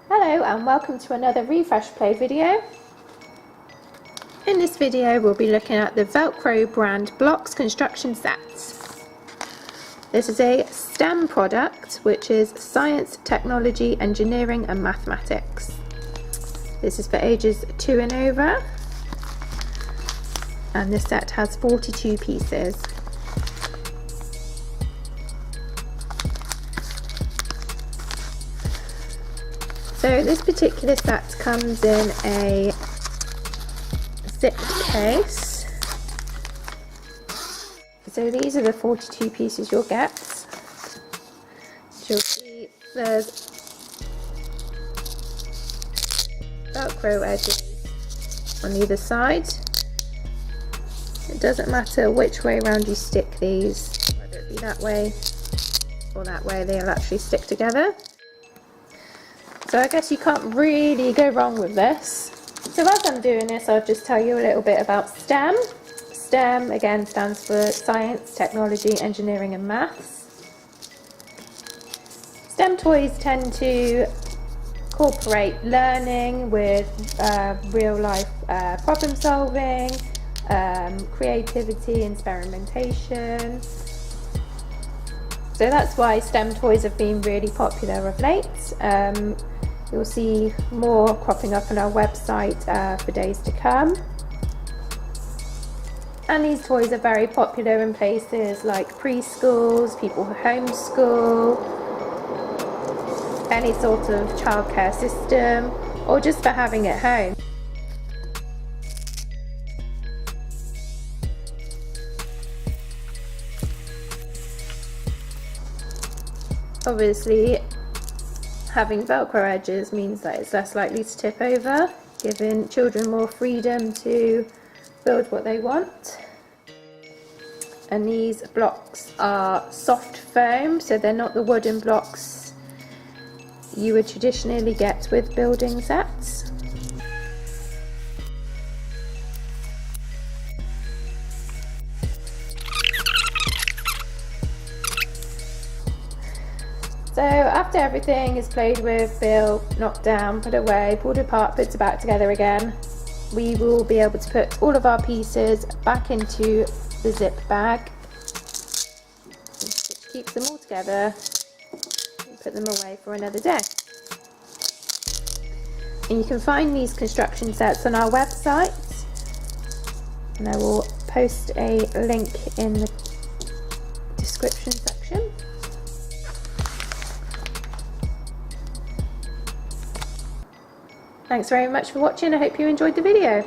Hello and welcome to another refresh play video. In this video we'll be looking at the VELCRO Brand Blocks construction sets. This is a STEM product, which is science, technology, engineering and mathematics. This is for ages 2 and over, and this set has 42 pieces. So this particular set comes in a zipped case. So these are the 42 pieces you'll get. So you'll see there's Velcro edges on either side. It doesn't matter which way around you stick these, whether it be that way or that way, they'll actually stick together. So I guess you can't really go wrong with this. So as I'm doing this, I'll just tell you a little bit about STEM. STEM again stands for science, technology, engineering and maths. STEM toys tend to incorporate learning with real life problem solving, creativity, experimentation. So that's why STEM toys have been really popular of late. You'll see more cropping up on our website for days to come. And these toys are very popular in places like preschools, people who homeschool, any sort of childcare system, or just for having at home. Obviously, having Velcro edges means that it's less likely to tip over, giving children more freedom to build what they want. And these blocks are soft foam, so they're not the wooden blocks you would traditionally get with building sets. So after everything is played with, built, knocked down, put away, pulled apart, put back together again, we will be able to put all of our pieces back into the zip bag, which keeps them all together, and put them away for another day. And you can find these construction sets on our website, and I will post a link in the description section. Thanks very much for watching. I hope you enjoyed the video.